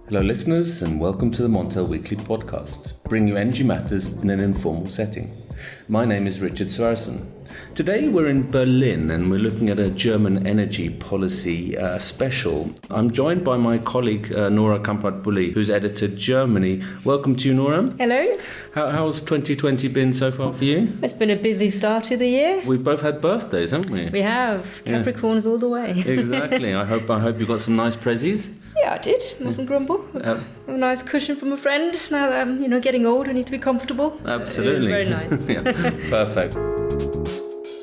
Hello listeners and welcome to the Montel Weekly Podcast, bringing you energy matters in an informal setting. My name is Richard Sverrisson. Today we're in Berlin and we're looking at a German energy policy special. I'm joined by my colleague Nora Buli, who's edited Germany. Welcome to you, Nora. Hello. How's 2020 been so far for you? It's been a busy start to the year. We've both had birthdays, haven't we? We have. Capricorns all the way. Exactly. I hope you got some nice prezzies. Yeah, I did. Mustn't grumble. A nice cushion from a friend. Now that I'm, getting old, I need to be comfortable. Absolutely. Very nice. Yeah, perfect.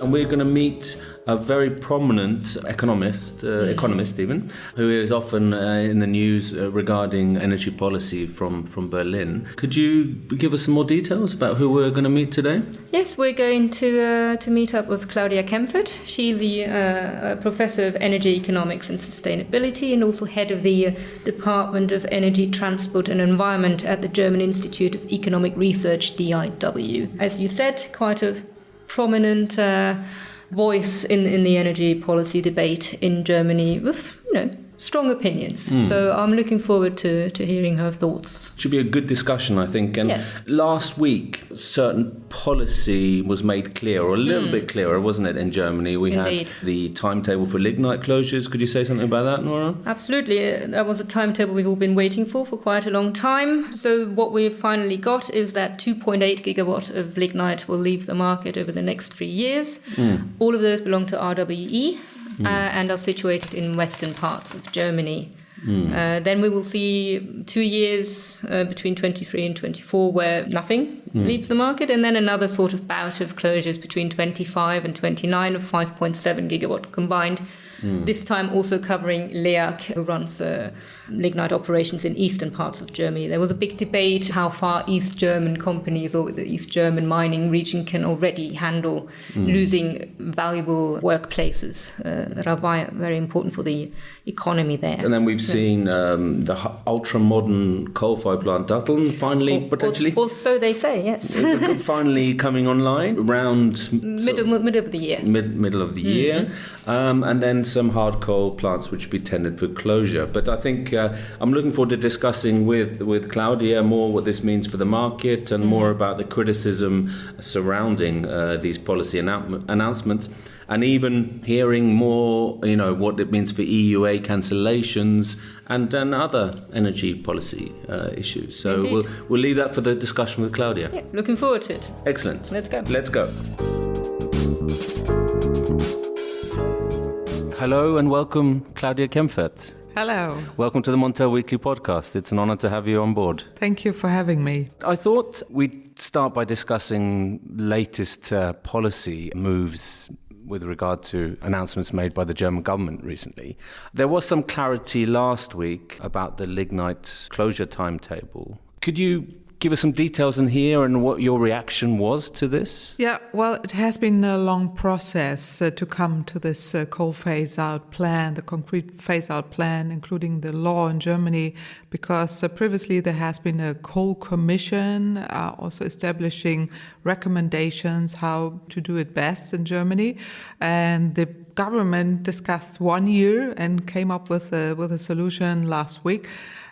And we're going to meet a very prominent economist even, who is often in the news regarding energy policy from Berlin. Could you give us some more details about who we're going to meet today? Yes, we're going to meet up with Claudia Kemfert. She's a professor of energy economics and sustainability and also head of the Department of Energy, Transport and Environment at the German Institute of Economic Research, DIW. As you said, quite a prominent voice in the energy policy debate in Germany with, strong opinions. So I'm looking forward to hearing her thoughts. Should be a good discussion, I think. And yes. Last week, certain policy was made clear, or a little bit clearer, wasn't it, in Germany? We Indeed. had the timetable for lignite closures. Could you say something about that, Nora? Absolutely. That was a timetable we've all been waiting for quite a long time. So what we've finally got is that 2.8 gigawatt of lignite will leave the market over the next 3 years. All of those belong to RWE. And are situated in western parts of Germany. Then we will see 2 years between 23 and 24 where nothing leaves the market, and then another sort of bout of closures between 25 and 29 of 5.7 gigawatt combined. This time also covering LEAG, who runs lignite operations in eastern parts of Germany. There was a big debate how far East German companies or the East German mining region can already handle losing valuable workplaces that are very important for the economy there. And then we've seen the ultra-modern coal-fired plant Datteln finally, potentially. Or so they say, yes. Finally coming online around middle of the year. Middle of the year. And then some hard coal plants which will be tendered for closure. But I think I'm looking forward to discussing with Claudia more what this means for the market and more about the criticism surrounding these policy announcements, and even hearing more, what it means for EUA cancellations and other energy policy issues. So we'll leave that for the discussion with Claudia. Yeah, looking forward to it. Excellent. Let's go. Hello and welcome, Claudia Kemfert. Hello. Welcome to the Montel Weekly Podcast. It's an honor to have you on board. Thank you for having me. I thought we'd start by discussing latest policy moves with regard to announcements made by the German government recently. There was some clarity last week about the lignite closure timetable. Could you give us some details in here and what your reaction was to this? Yeah, well, it has been a long process to come to this coal phase-out plan, the concrete phase-out plan, including the law in Germany, because previously there has been a coal commission also establishing recommendations how to do it best in Germany. And the government discussed 1 year and came up with a solution last week.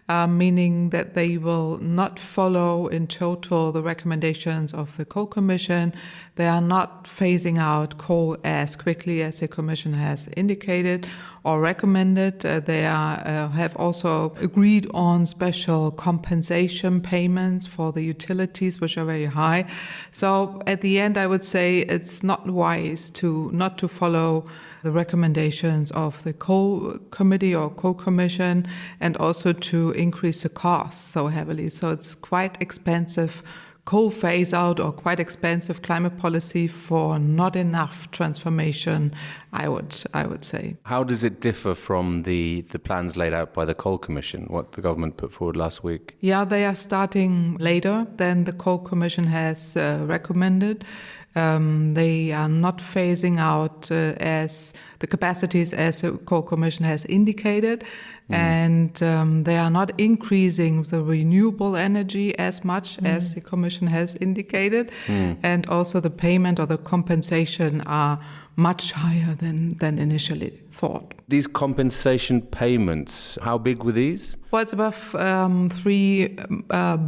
Meaning that they will not follow in total the recommendations of the coal commission. They are not phasing out coal as quickly as the commission has indicated or recommended. They have also agreed on special compensation payments for the utilities, which are very high. So at the end, I would say it's not wise not to follow the recommendations of the coal committee or coal commission, and also to increase the costs so heavily. So it's quite expensive coal phase out or quite expensive climate policy for not enough transformation, I would say. How does it differ from the plans laid out by the coal commission, what the government put forward last week? Yeah, they are starting later than the coal commission has recommended. They are not phasing out as the capacities as the coal commission has indicated, and they are not increasing the renewable energy as much as the commission has indicated, and also the payment or the compensation are much higher than initially thought. These compensation payments, how big were these? Well, it's above 3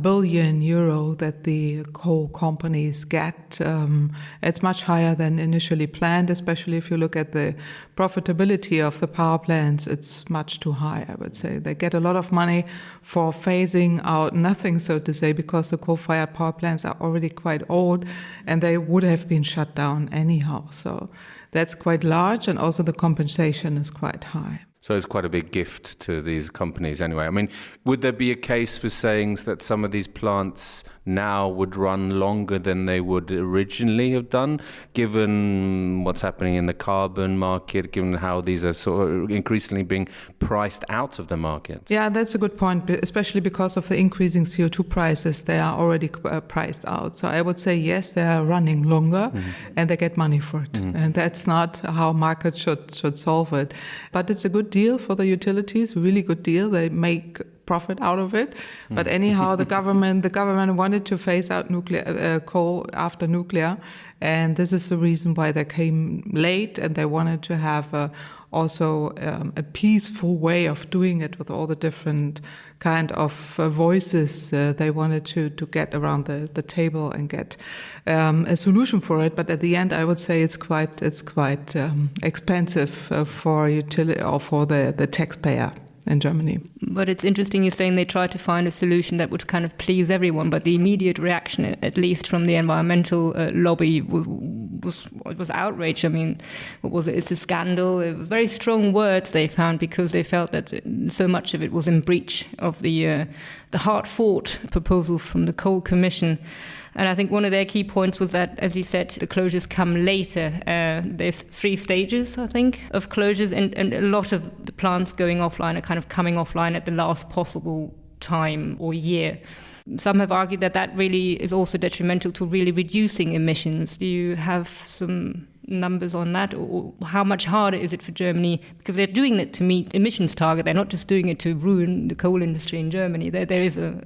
billion euro that the coal companies get. It's much higher than initially planned, especially if you look at the profitability of the power plants. It's much too high, I would say. They get a lot of money for phasing out nothing, so to say, because the coal-fired power plants are already quite old and they would have been shut down anyhow. So that's quite large, and also the compensation is quite high. So it's quite a big gift to these companies anyway. I mean, would there be a case for saying that some of these plants now would run longer than they would originally have done, given what's happening in the carbon market, given how these are sort of increasingly being priced out of the market? Yeah, that's a good point, especially because of the increasing CO2 prices. They are already priced out. So I would say, yes, they are running longer and they get money for it. And that's not how markets should solve it. But it's a good deal for the utilities, really good deal. They make profit out of it. But anyhow, the government wanted to phase out nuclear coal after nuclear, and this is the reason why they came late, and they wanted to have also a peaceful way of doing it with all the different kind of voices. They wanted to get around the table and get a solution for it. But at the end, I would say it's quite expensive for utility or for the taxpayer in Germany. But it's interesting you're saying they tried to find a solution that would kind of please everyone, but the immediate reaction, at least from the environmental lobby, was outrage. I mean, what was it? It's a scandal. It was very strong words they found, because they felt that so much of it was in breach of the hard-fought proposals from the Coal Commission. And I think one of their key points was that, as you said, the closures come later. There's 3 stages, I think, of closures, and a lot of the plants going offline are kind of coming offline at the last possible time or year. Some have argued that really is also detrimental to really reducing emissions. Do you have some numbers on that, or how much harder is it for Germany? Because they're doing it to meet emissions target. They're not just doing it to ruin the coal industry in Germany. There is a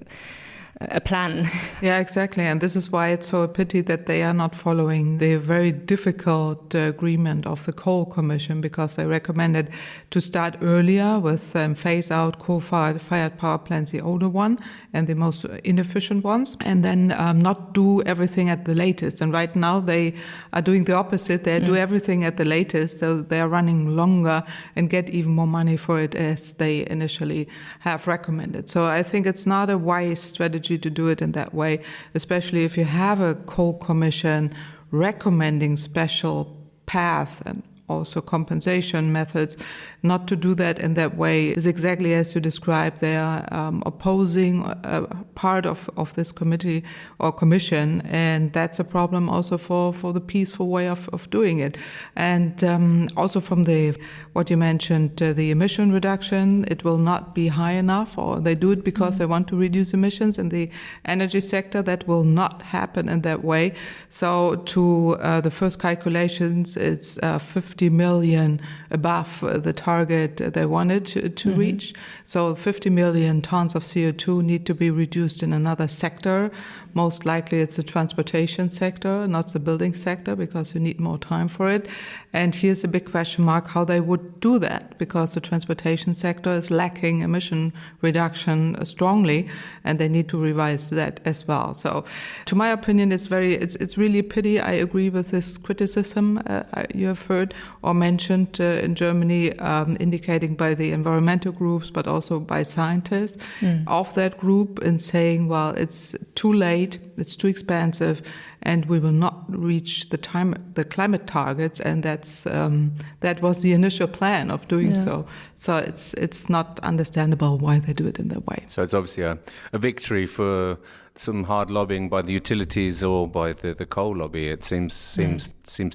plan. Yeah, exactly. And this is why it's so a pity that they are not following the very difficult agreement of the Coal Commission, because they recommended to start earlier with phase out coal-fired power plants, the older one and the most inefficient ones, and then not do everything at the latest. And right now they are doing the opposite. They do everything at the latest, so they are running longer and get even more money for it as they initially have recommended. So I think it's not a wise strategy to do it in that way, especially if you have a Coal Commission recommending special paths and also compensation methods. Not to do that in that way is exactly as you described. They are opposing part of this committee or commission, and that's a problem also for the peaceful way of doing it. And also from what you mentioned, the emission reduction, it will not be high enough, or they do it because they want to reduce emissions in the energy sector. That will not happen in that way. So to the first calculations, it's 50 million above the target they wanted to reach. So 50 million tons of CO2 need to be reduced in another sector. Most likely it's the transportation sector, not the building sector, because you need more time for it. And here's a big question mark how they would do that, because the transportation sector is lacking emission reduction strongly, and they need to revise that as well. So to my opinion, it's really a pity. I agree with this criticism you have heard or mentioned in Germany, indicating by the environmental groups, but also by scientists of that group, in saying, well, it's too late, it's too expensive, and we will not reach the climate targets. And that was the initial plan of doing so. So it's not understandable why they do it in that way. So it's obviously a victory for some hard lobbying by the utilities or by the coal lobby, it seems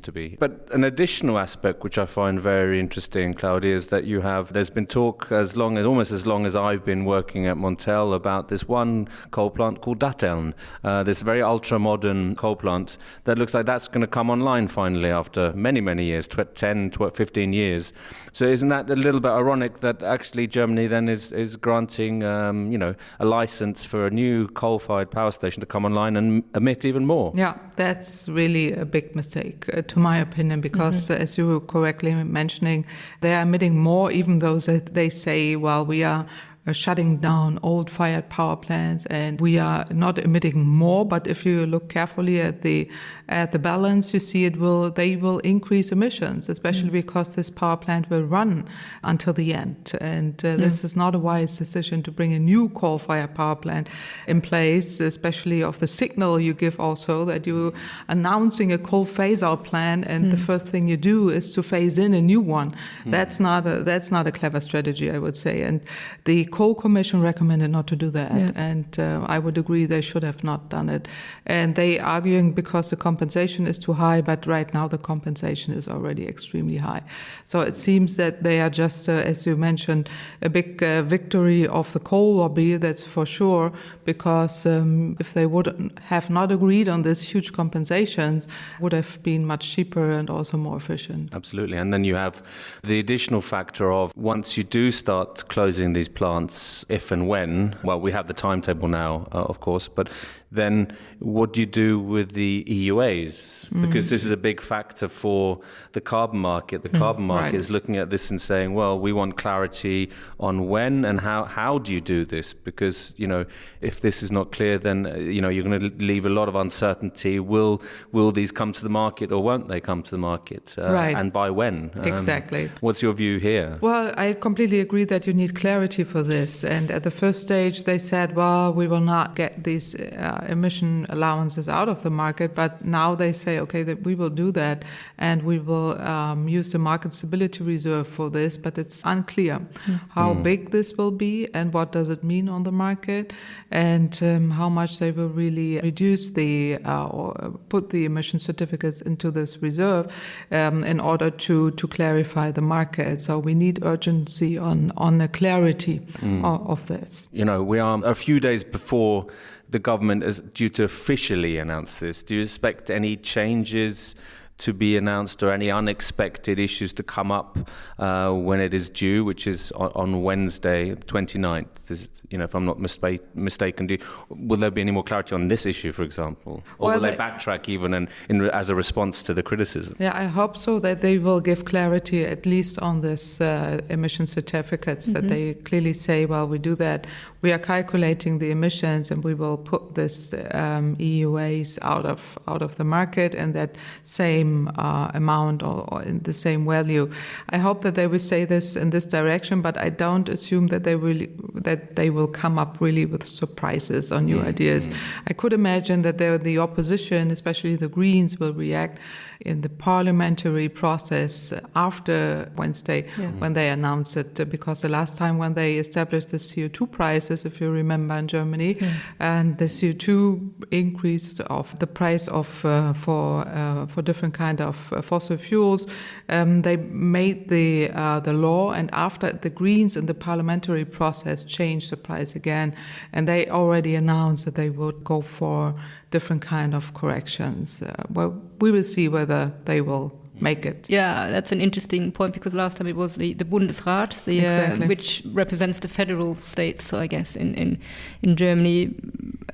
to be. But an additional aspect which I find very interesting, Claudia, is that there's been talk almost as long as I've been working at Montel about this one coal plant called Datteln, this very ultra-modern coal plant that looks like that's going to come online finally after many, many years, 10, 12, 15 years. So isn't that a little bit ironic that actually Germany then is granting a license for a new coal-fired power station to come online and emit even more. Yeah, that's really a big mistake, to my opinion, because as you were correctly mentioning, they are emitting more, even though they say, well, we are shutting down old-fired power plants and we are not emitting more. But if you look carefully at the balance, you see they will increase emissions, especially because this power plant will run until the end. And this is not a wise decision to bring a new coal-fired power plant in place, especially of the signal you give also that you announcing a coal phase-out plan and the first thing you do is to phase in a new one. That's not a clever strategy, I would say. And the Coal Commission recommended not to do that, and I would agree they should have not done it. And they arguing because the compensation is too high, but right now the compensation is already extremely high. So it seems that they are just, as you mentioned, a big victory of the coal lobby, that's for sure, because if they would have not agreed on this huge compensations, would have been much cheaper and also more efficient. Absolutely. And then you have the additional factor of once you do start closing these plants, if and when, well, we have the timetable now, of course, but then what do you do with the EUAs? Because this is a big factor for the carbon market. The carbon market is looking at this and saying, well, we want clarity on when and how do you do this? Because, if this is not clear, then, you're going to leave a lot of uncertainty. Will these come to the market or won't they come to the market? And by when? Exactly. What's your view here? Well, I completely agree that you need clarity for this. And at the first stage, they said, well, we will not get these emission allowances out of the market. But now they say, okay, that we will do that and we will use the market stability reserve for this. But it's unclear how big this will be and what does it mean on the market and how much they will really reduce or put the emission certificates into this reserve in order to clarify the market. So we need urgency on the clarity of this. We are a few days before the government is due to officially announce this. Do you expect any changes to be announced or any unexpected issues to come up when it is due, which is on Wednesday, 29th? If I'm not mistaken, will there be any more clarity on this issue, for example? Or will they backtrack even as a response to the criticism? Yeah, I hope so, that they will give clarity at least on this emission certificates, that they clearly say, well, we do that. We are calculating the emissions and we will put this EUAs out of the market and that same amount or in the same value. I hope that they will say this in this direction, but I don't assume that they will come up really with surprises or new ideas. I could imagine that the opposition, especially the Greens, will react in the parliamentary process after Wednesday when they announce it, because the last time when they established the CO2 prices, if you remember, in Germany, and the CO2 increase of the price of for different kind of fossil fuels, they made the law, and after the Greens in the parliamentary process changed the price again, and they already announced that they would go for different kind of corrections. Well, we will see whether they will make it. Yeah, that's an interesting point, because last time it was the Bundesrat, which represents the federal states, so I guess in Germany,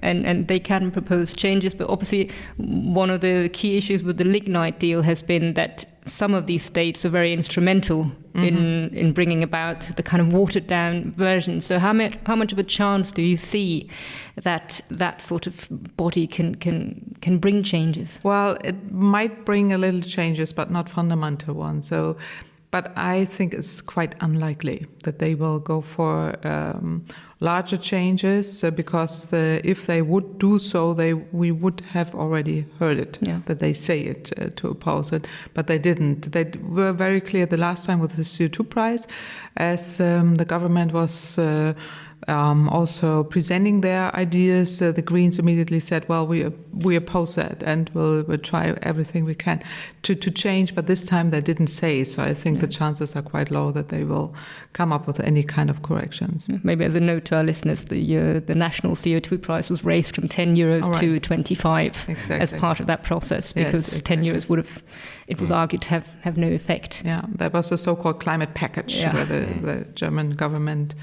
and they can propose changes. But obviously, one of the key issues with the lignite deal has been that some of these states are very instrumental in bringing about the kind of watered down version. So how much of a chance do you see that sort of body can bring changes? Well, it might bring a little changes, but not fundamental ones. But I think it's quite unlikely that they will go for larger changes, because if they would do so, we would have already heard it, that they say it to oppose it, but they didn't. They were very clear the last time with the CO2 price, as the government was also presenting their ideas. The Greens immediately said, well, we oppose that and we'll try everything we can to change, but this time they didn't say, so I think the chances are quite low that they will come up with any kind of corrections. Maybe as a note to our listeners, the national CO2 price was raised from 10 euros to 25 as part of that process, because 10 euros would have, it was argued to have no effect. Yeah, that was the so-called climate package where the German government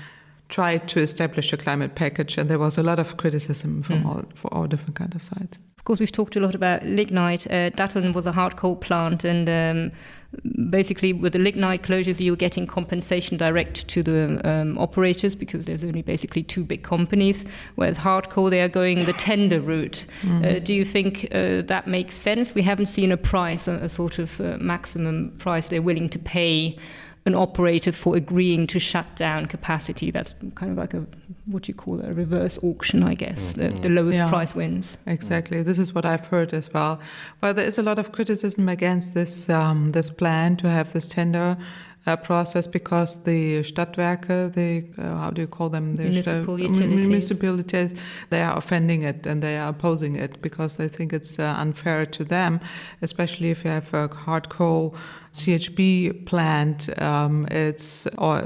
tried to establish a climate package, and there was a lot of criticism from all different kind of sides. Of course, we've talked a lot about lignite. Datteln was a hard coal plant, and basically with the lignite closures, you were getting compensation direct to the operators because there's only basically two big companies, whereas hard coal, they are going the tender route. Do you think that makes sense? We haven't seen a price, a sort of maximum price they're willing to pay an operator for agreeing to shut down capacity. That's kind of like what you call a reverse auction, I guess. The lowest price wins. Exactly. This is what I've heard as well. Well, there is a lot of criticism against this this plan to have this tender process because the Stadtwerke, how do you call them? Municipalities, they are offending it and they are opposing it because they think it's unfair to them, especially if you have a hard coal CHP plant.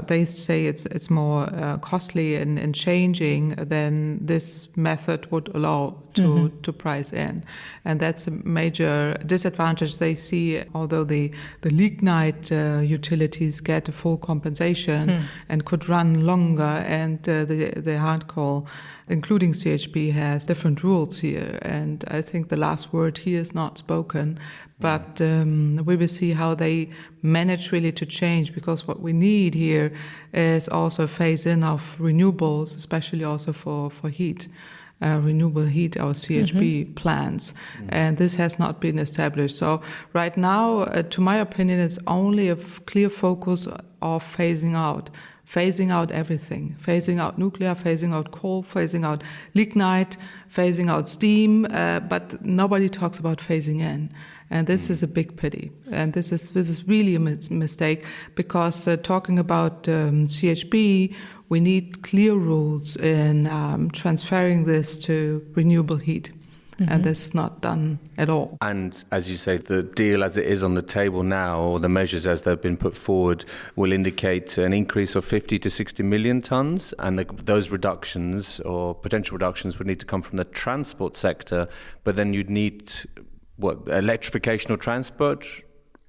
They say it's more costly in changing than this method would allow to price in, and that's a major disadvantage they see. Although the lignite utilities get a full compensation and could run longer, and the hard coal, including CHP, has different rules here, and I think the last word here is not spoken. But we will see how they manage really to change, because what we need here is also a phase-in of renewables, especially also for heat, renewable heat, our CHP plants. And this has not been established. So right now, to my opinion, it's only a clear focus of phasing out everything, phasing out nuclear, phasing out coal, phasing out lignite, phasing out steam, but nobody talks about phasing in. And this is a big pity. And this is really a mistake, because talking about CHP, we need clear rules in transferring this to renewable heat. And this is not done at all. And as you say, the deal as it is on the table now, or the measures as they've been put forward, will indicate an increase of 50 to 60 million tonnes. And those reductions or potential reductions would need to come from the transport sector. But then you'd need electrification of transport,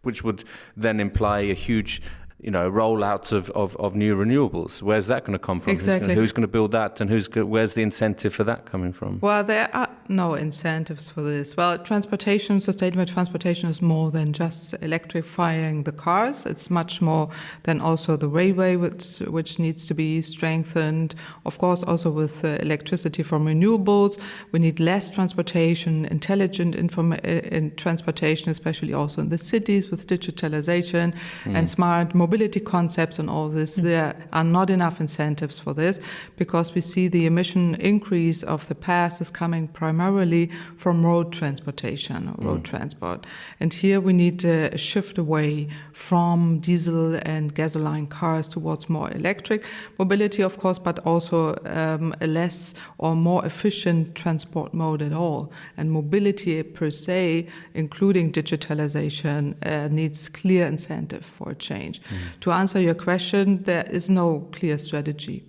which would then imply a huge rollout of new renewables. Where's that going to come from? Exactly. Who's going to build that, and where's the incentive for that coming from? Well, there are no incentives for this. Well, sustainable transportation is more than just electrifying the cars. It's much more than also the railway, which needs to be strengthened. Of course, also with electricity from renewables, we need less transportation, intelligent in transportation, especially also in the cities with digitalization and smart mobility concepts and all this. There are not enough incentives for this, because we see the emission increase of the past is coming primarily from road transportation, road transport. And here we need to shift away from diesel and gasoline cars towards more electric mobility, of course, but also a less or more efficient transport mode at all. And mobility per se, including digitalization, needs clear incentive for a change. To answer your question, there is no clear strategy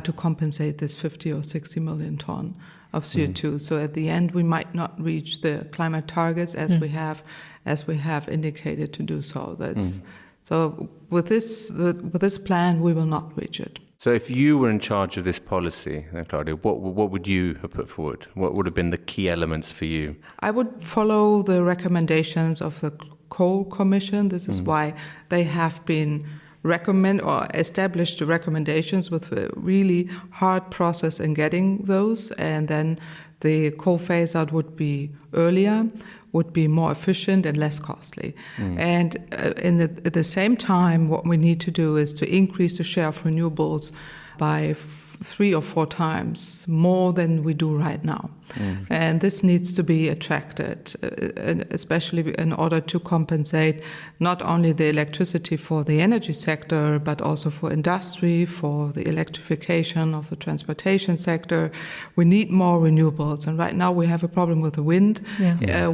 to compensate this 50 or 60 million ton of CO2. So at the end, we might not reach the climate targets as we have indicated to do so. So with this plan, we will not reach it. So if you were in charge of this policy, Claudia, what would you have put forward? What would have been the key elements for you? I would follow the recommendations of the Coal Commission. This is why they have been established the recommendations with a really hard process in getting those, and then the coal phase-out would be earlier, would be more efficient and less costly. And at the same time, what we need to do is to increase the share of renewables by 3 or 4 times more than we do right now. And this needs to be attracted, especially in order to compensate not only the electricity for the energy sector, but also for industry, for the electrification of the transportation sector. We need more renewables. And right now we have a problem with the wind.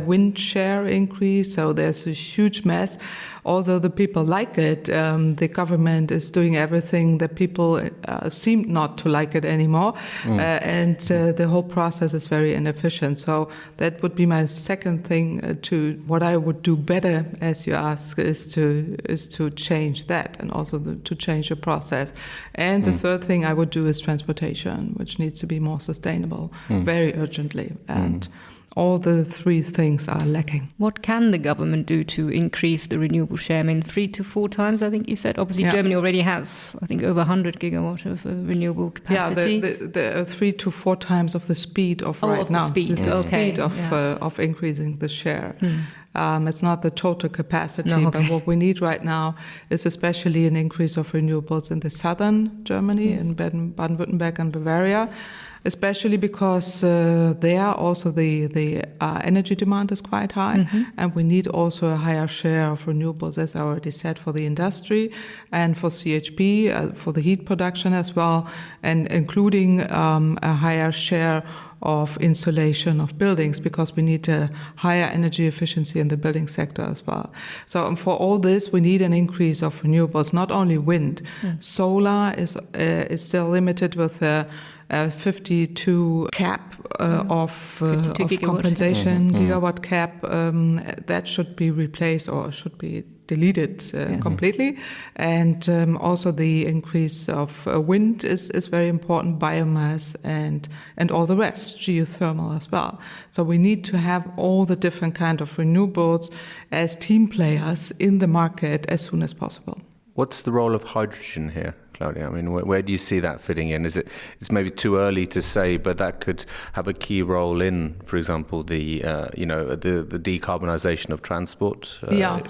Wind wind share increase. So there's a huge mess. Although the people like it, the government is doing everything that people seem not to like it anymore. And the whole process is very inefficient. So that would be my second thing to what I would do better, as you ask, is to change that and also to change the process. And the third thing I would do is transportation, which needs to be more sustainable very urgently. And all the three things are lacking. What can the government do to increase the renewable share? I mean, 3 to 4 times, I think you said. Obviously, Germany already has, I think, over 100 gigawatt of renewable capacity. Yeah, the 3 to 4 times of the speed of right now. Speed. The speed of increasing the share. It's not the total capacity, but what we need right now is especially an increase of renewables in the southern Germany, in Baden-Württemberg and Bavaria, especially because there also the energy demand is quite high, and we need also a higher share of renewables, as I already said, for the industry and for CHP, for the heat production as well, and including a higher share of insulation of buildings, because we need a higher energy efficiency in the building sector as well. So for all this, we need an increase of renewables, not only wind. Solar is still limited with a 52 cap of compensation, gigawatt cap. That should be replaced or should be deleted completely. And also the increase of wind is very important, biomass and all the rest, geothermal as well. So we need to have all the different kind of renewables as team players in the market as soon as possible. What's the role of hydrogen here, Claudia? I mean, where do you see that fitting in? It's maybe too early to say, but that could have a key role in, for example, the decarbonisation of transport,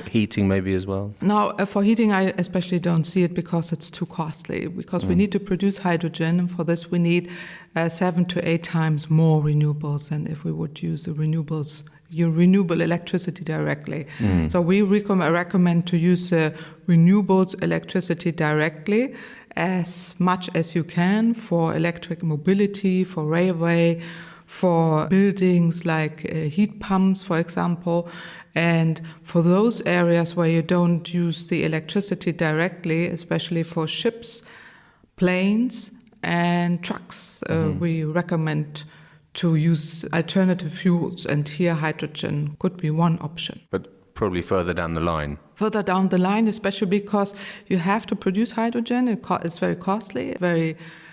heating maybe as well. Now, for heating, I especially don't see it because it's too costly. Because we need to produce hydrogen, and for this we need 7 to 8 times more renewables than if we would use the renewable electricity directly. So we recommend to use renewables electricity directly as much as you can for electric mobility, for railway, for buildings like heat pumps, for example. And for those areas where you don't use the electricity directly, especially for ships, planes, and trucks, we recommend to use alternative fuels, and here hydrogen could be one option. But probably further down the line. Further down the line, especially because you have to produce hydrogen. It's very costly.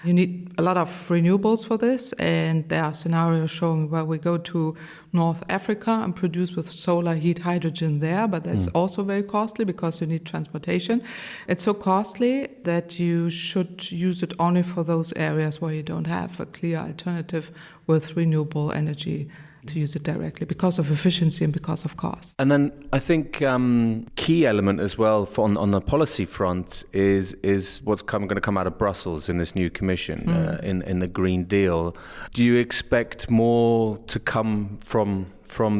You need a lot of renewables for this, and there are scenarios showing where we go to North Africa and produce with solar heat hydrogen there, but that's also very costly because you need transportation. It's so costly that you should use it only for those areas where you don't have a clear alternative with renewable energy to use it directly because of efficiency and because of cost. And then I think key element as well on the policy front is what's going to come out of Brussels in this new commission in the Green Deal. Do you expect more to come from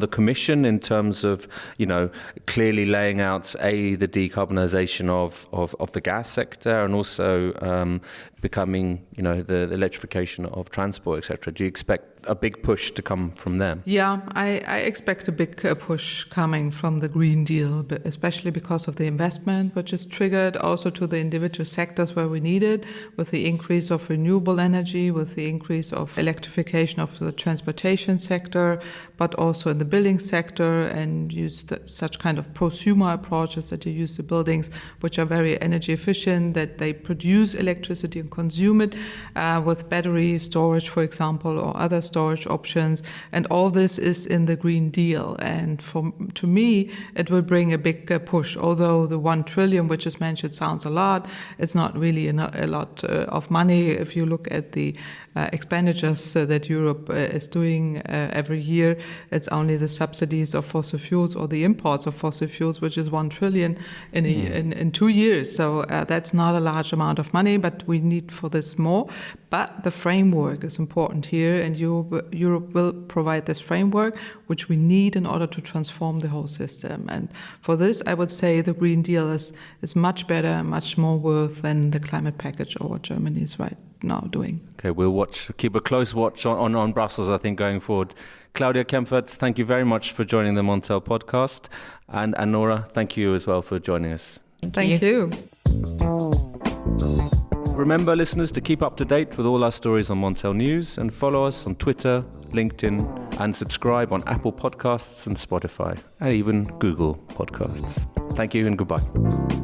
the Commission in terms of, clearly laying out the decarbonisation of the gas sector and also becoming, the electrification of transport, etc.? Do you expect a big push to come from them? Yeah, I expect a big push coming from the Green Deal, but especially because of the investment, which is triggered also to the individual sectors where we need it, with the increase of renewable energy, with the increase of electrification of the transportation sector, but also in the building sector, and use such kind of prosumer approaches that you use the buildings which are very energy efficient, that they produce electricity and consume it with battery storage, for example, or other storage options. And all this is in the Green Deal. And to me, it will bring a big push. Although the 1 trillion, which is mentioned, sounds a lot, it's not really a lot of money. If you look at the expenditures that Europe is doing every year, it's only the subsidies of fossil fuels or the imports of fossil fuels, which is 1 trillion in 2 years. So that's not a large amount of money, but we need for this more. But the framework is important here, and Europe will provide this framework, which we need in order to transform the whole system. And for this, I would say the Green Deal is much better and much more worth than the climate package or what Germany is right now doing. Okay, we'll keep a close watch on Brussels, I think, going forward. Claudia Kemfert, thank you very much for joining the Montel podcast. And Nora, thank you as well for joining us. Thank you. Remember, listeners, to keep up to date with all our stories on Montel News and follow us on Twitter, LinkedIn, and subscribe on Apple Podcasts and Spotify, and even Google Podcasts. Thank you and goodbye.